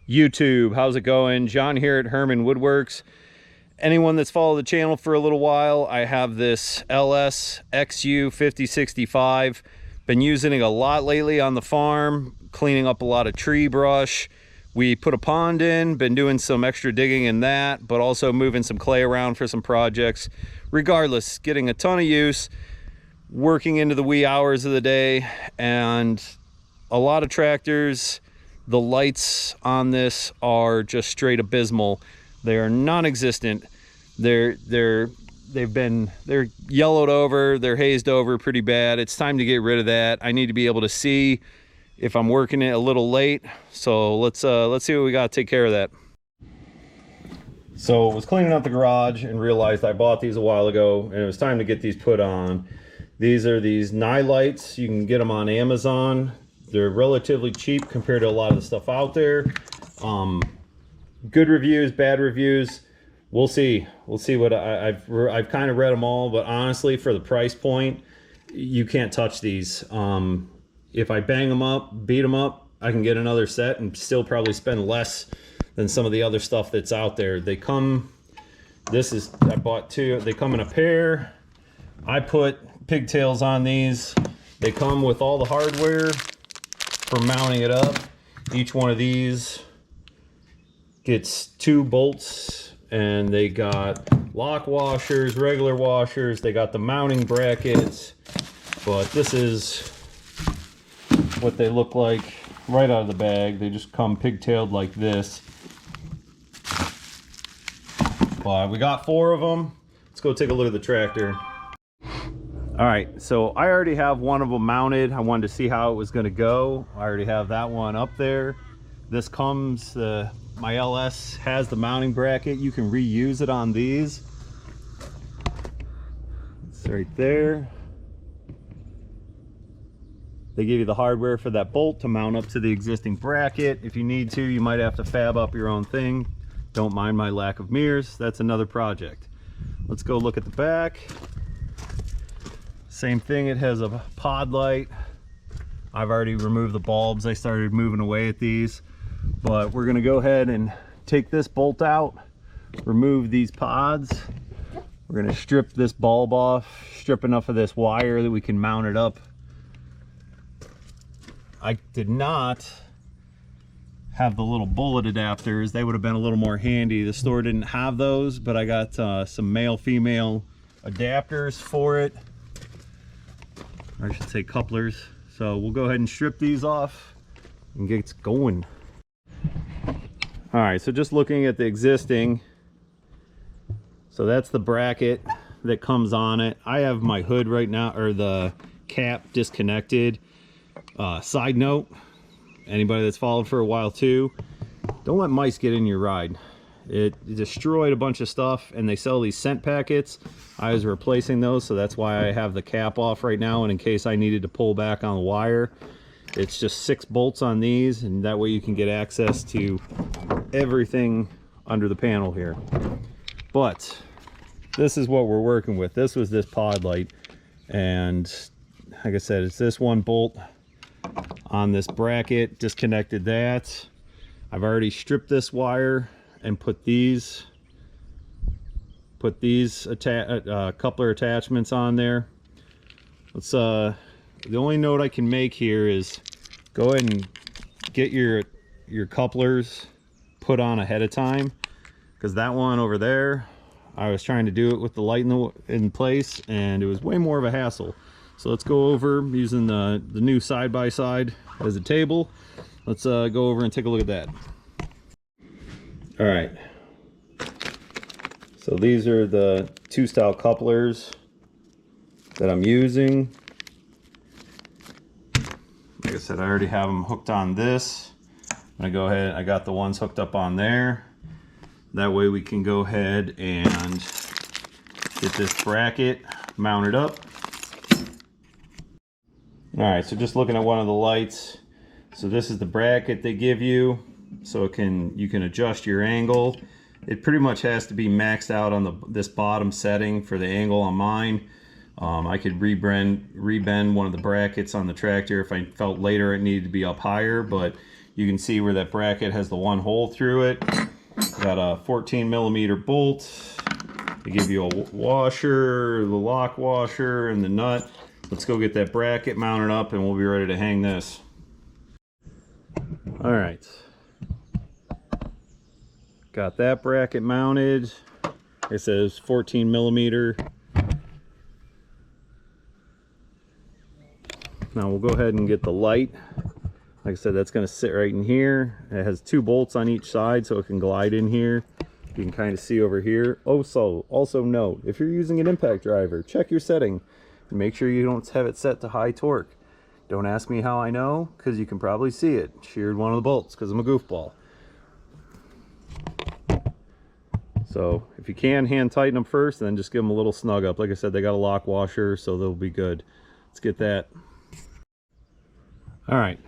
YouTube, how's it going? John here at Herman Woodworks. Anyone that's followed the channel for a little while, I have this LS XU5065. Been using it a lot lately on the farm, cleaning up a lot of tree brush. We put a pond in, been doing some extra digging in that, but also moving some clay around for some projects. Regardless, getting a ton of use, working into the wee hours of the day, and a lot of tractors. The lights on this are just straight abysmal. They are non-existent. They're yellowed over, they're hazed over pretty bad. It's time to get rid of that. I need to be able to see if I'm working it a little late. So let's see what we got to take care of that. So I was cleaning out the garage and realized I bought these a while ago and it was time to get these put on. These are these Nilights. You can get them on Amazon. They're relatively cheap compared to a lot of the stuff out there. Good reviews, bad reviews. We'll see. We'll see what I've kind of read them all, but honestly, for the price point, you can't touch these. If I bang them up, beat them up, I can get another set and still probably spend less than some of the other stuff that's out there. They come, I bought two. They come in a pair. I put pigtails on these. They come with all the hardware for mounting it up. Each one of these gets 2 bolts, and they got lock washers, regular washers. They got the mounting brackets, but this is what they look like right out of the bag. They just come pigtailed like this. But we got 4 of them. Let's go take a look at the tractor. All right, so I already have one of them mounted. I wanted to see how it was going to go. I already have that one up there. This comes, my LS has the mounting bracket. You can reuse it on these. It's right there. They give you the hardware for that bolt to mount up to the existing bracket. If you need to, you might have to fab up your own thing. Don't mind my lack of mirrors. That's another project. Let's go look at the back. Same thing, it has a pod light. I've already removed the bulbs. I started moving away at these, but we're gonna go ahead and take this bolt out, remove these pods. We're gonna strip this bulb off, strip enough of this wire that we can mount it up. I did not have the little bullet adapters. They would have been a little more handy. The store didn't have those, but I got some male-female adapters for it. I should say couplers. So we'll go ahead and strip these off and get going. All right, so just looking at the existing, so that's the bracket that comes on it. I have my hood right now, or the cap, disconnected. Side note, anybody that's followed for a while too, don't let mice get in your ride. It destroyed a bunch of stuff, and they sell these scent packets. I was replacing those, so that's why I have the cap off right now, and in case I needed to pull back on the wire, it's just 6 bolts on these, and that way you can get access to everything under the panel here. But this is what we're working with. This was this pod light, and like I said, it's this one bolt on this bracket, disconnected that. I've already stripped this wire and put these coupler attachments on there. Let's the only note I can make here is go ahead and get your couplers put on ahead of time, because that one over there, I was trying to do it with the light in place, and it was way more of a hassle. So let's go over using the new side-by-side as a table. Let's go over and take a look at that. All right, so these are the 2-style couplers that I'm using. Like I said, I already have them hooked on this. I'm gonna go ahead, I got the ones hooked up on there. That way we can go ahead and get this bracket mounted up. All right, so just looking at one of the lights. So this is the bracket they give you, so you can adjust your angle. It pretty much has to be maxed out on this bottom setting for the angle on mine. I could rebend one of the brackets on the tractor if I felt later it needed to be up higher, but You can see where that bracket has the one hole through it. Got a 14mm bolt. They give you a washer, the lock washer, and the nut. Let's go get that bracket mounted up and we'll be ready to hang this. All right. Got that bracket mounted. It says 14mm. Now we'll go ahead and get the light. Like I said, that's going to sit right in here. It has 2 bolts on each side so it can glide in here. You can kind of see over here. Also note, if you're using an impact driver, check your setting and make sure you don't have it set to high torque. Don't ask me how I know, because you can probably see it. Sheared one of the bolts because I'm a goofball. So if you can, hand tighten them first and then just give them a little snug up. Like I said, they got a lock washer, so they'll be good. Let's get that. All right.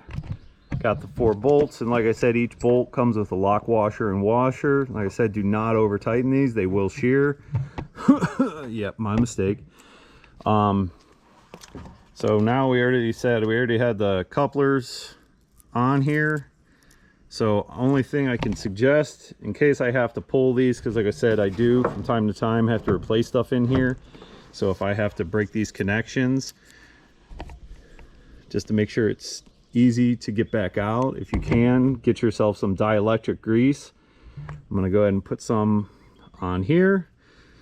Got the 4 bolts, and like I said, each bolt comes with a lock washer and washer. Like I said, do not over tighten these, they will shear. Yep, my mistake. So now we already had the couplers on here. So only thing I can suggest, in case I have to pull these, because like I said, I do from time to time have to replace stuff in here. So if I have to break these connections, just to make sure it's easy to get back out, if you can, get yourself some dielectric grease. I'm going to go ahead and put some on here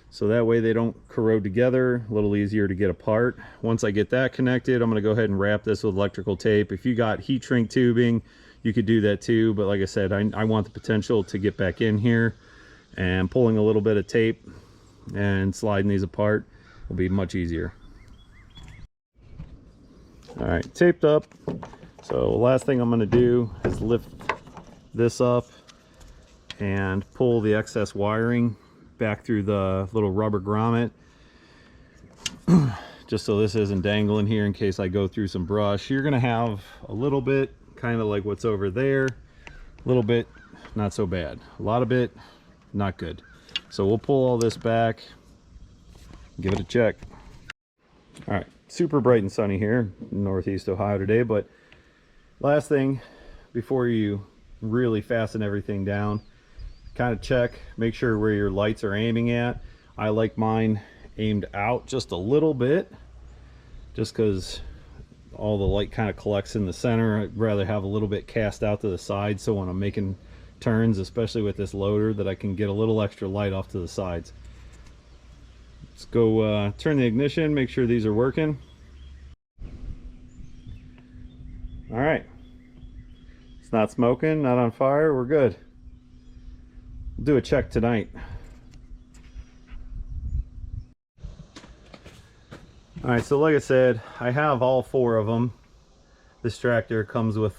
so that way they don't corrode together, a little easier to get apart. Once I get that connected, I'm going to go ahead and wrap this with electrical tape. If you got heat shrink tubing, you could do that too, but like I said, I want the potential to get back in here, and pulling a little bit of tape and sliding these apart will be much easier. All right, taped up. So last thing I'm going to do is lift this up and pull the excess wiring back through the little rubber grommet, just so this isn't dangling here in case I go through some brush. You're going to have a little bit, kind of like what's over there, a little bit, not so bad, a lot of it, not good. So we'll pull all this back, give it a check. All right, super bright and sunny here in Northeast Ohio today, but last thing before you really fasten everything down, kind of check, make sure where your lights are aiming at. I like mine aimed out just a little bit, just because all the light kind of collects in the center. I'd rather have a little bit cast out to the side, so when I'm making turns, especially with this loader, that I can get a little extra light off to the sides. Let's go turn the ignition, make sure these are working. All right, it's not smoking, not on fire, we're good. We'll do a check tonight. All right, so like I said, I have all 4 of them. This tractor comes with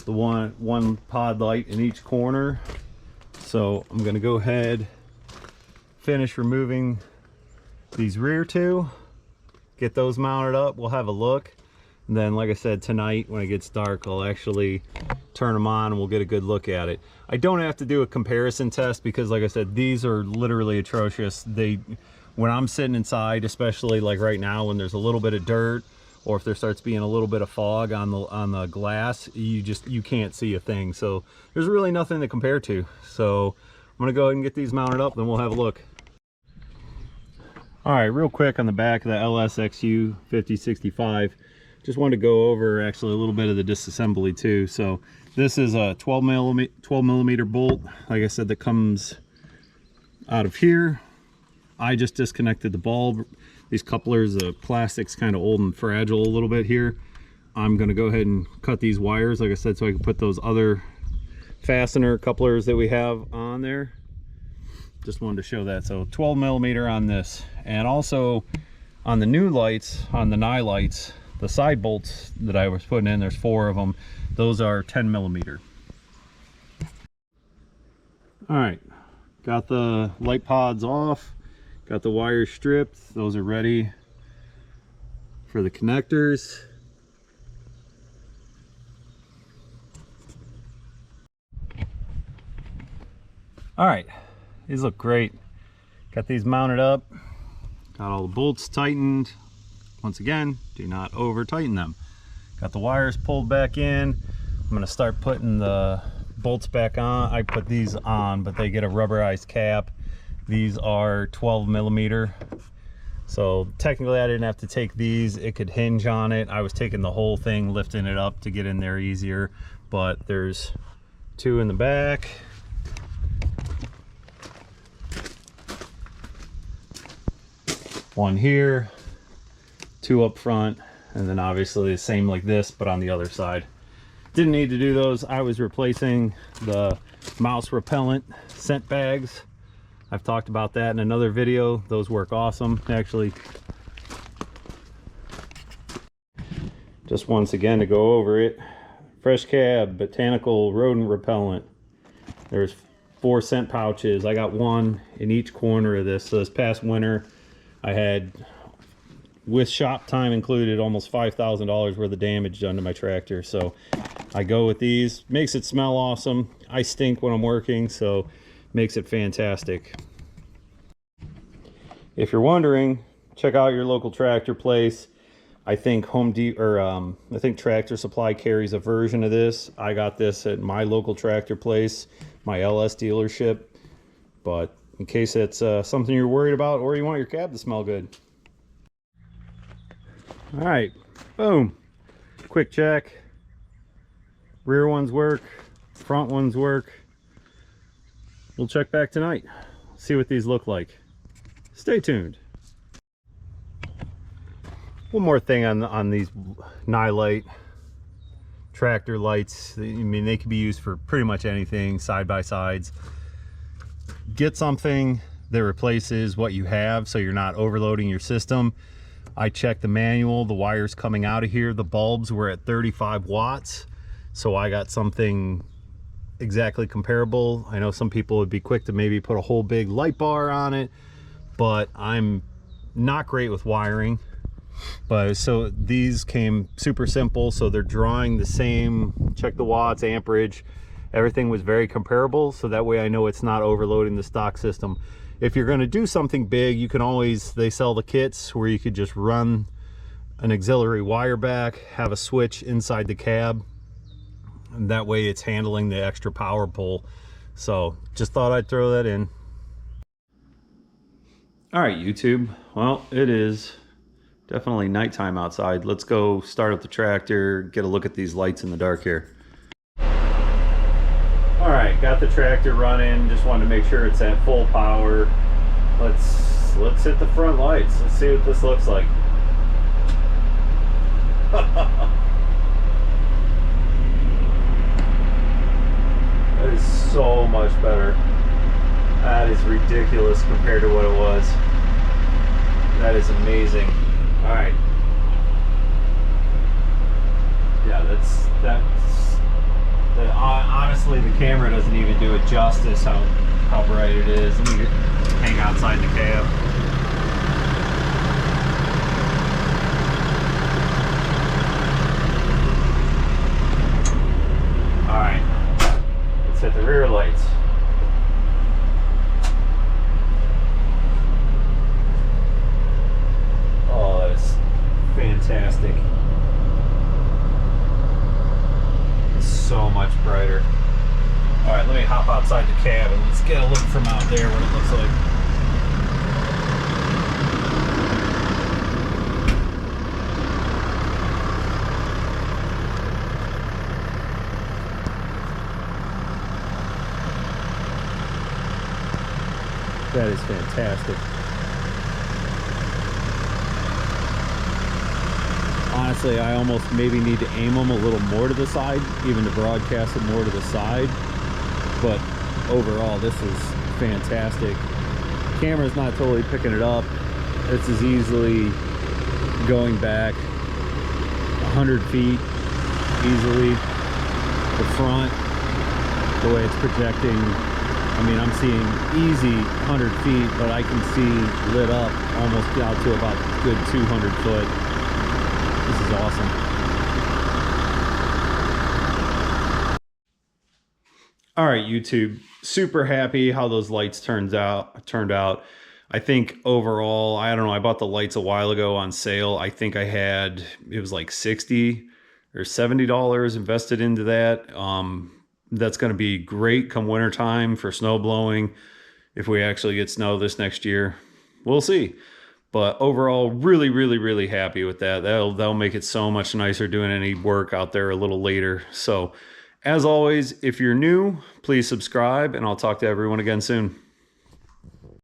the one pod light in each corner. So I'm gonna go ahead, finish removing these rear 2, get those mounted up, we'll have a look. And then, like I said, tonight when it gets dark, I'll actually turn them on and we'll get a good look at it. I don't have to do a comparison test because, like I said, these are literally atrocious. When I'm sitting inside, especially like right now when there's a little bit of dirt, or if there starts being a little bit of fog on the glass, you can't see a thing. So there's really nothing to compare to. So I'm gonna go ahead and get these mounted up, then we'll have a look. All right, real quick on the back of the LS XU5065. Just wanted to go over actually a little bit of the disassembly too. So this is a 12 millimeter bolt, like I said, that comes out of here. I just disconnected the bulb. These couplers, the plastic's kind of old and fragile a little bit here. I'm going to go ahead and cut these wires, like I said, so I can put those other fastener couplers that we have on there. Just wanted to show that. So 12 millimeter on this, and also on the new lights, on the Nilights, the side bolts that I was putting in, there's 4 of them. Those are 10 millimeter. All right, got the light pods off, got the wires stripped. Those are ready for the connectors. All right, these look great. Got these mounted up, got all the bolts tightened. Once again, do not over tighten them. Got the wires pulled back in. I'm gonna start putting the bolts back on. I put these on, but they get a rubberized cap. These are 12 millimeter. So technically I didn't have to take these. It could hinge on it. I was taking the whole thing, lifting it up to get in there easier, but there's two in the back. One here, two up front, and then obviously the same like this, but on the other side. Didn't need to do those. I was replacing the mouse repellent scent bags. I've talked about that in another video. Those work awesome. Actually, just once again to go over it, fresh cab, botanical rodent repellent. There's 4 scent pouches. I got one in each corner of this. So this past winter, I had, with shop time included, almost $5,000 worth of damage done to my tractor. So I go with these. Makes it smell awesome. I stink when I'm working, so makes it fantastic. If you're wondering, check out your local tractor place. I think I think Tractor Supply carries a version of this. I got this at my local tractor place, my LS dealership. But in case it's something you're worried about, or you want your cab to smell good. All right, boom. Quick check. Rear ones work, front ones work. We'll check back tonight, see what these look like. Stay tuned. One more thing on these Nilight tractor lights. I mean, they can be used for pretty much anything, side by sides. Get something that replaces what you have so you're not overloading your system. I checked the manual, the wires coming out of here, the bulbs were at 35 watts. So I got something exactly comparable. I know some people would be quick to maybe put a whole big light bar on it, but I'm not great with wiring. But so these came super simple, so they're drawing the same, check the watts, amperage, everything was very comparable, so that way I know it's not overloading the stock system. If you're going to do something big, you can always, they sell the kits where you could just run an auxiliary wire back, have a switch inside the cab, and that way it's handling the extra power pull. So just thought I'd throw that in. All right, YouTube, well, it is definitely nighttime outside. Let's go start up the tractor, get a look at these lights in the dark here. All right, got the tractor running. Just wanted to make sure it's at full power. Let's hit the front lights. Let's see what this looks like. That is so much better. That is ridiculous compared to what it was. That is amazing. All right. Yeah, that's honestly, the camera doesn't even do it justice how bright it is. Let me hang outside the cab. All right, let's hit the rear lights. Oh, that is fantastic. So much brighter. All right, let me hop outside the cab and let's get a look from out there what it looks like. That is fantastic. Honestly, I almost maybe need to aim them a little more to the side, even to broadcast it more to the side. But overall, this is fantastic. Camera's not totally picking it up. This is easily going back 100 feet easily. The front, the way it's projecting, I mean, I'm seeing easy 100 feet, but I can see lit up almost out to about a good 200 foot. This is awesome. All right, YouTube, super happy how those lights turned out. I think overall, I don't know, I bought the lights a while ago on sale. I think it was like 60 There's $70 invested into that. That's going to be great come winter time for snow blowing. If we actually get snow this next year, we'll see. But overall, really happy with that. That'll make it so much nicer doing any work out there a little later. So as always, if you're new, please subscribe, and I'll talk to everyone again soon.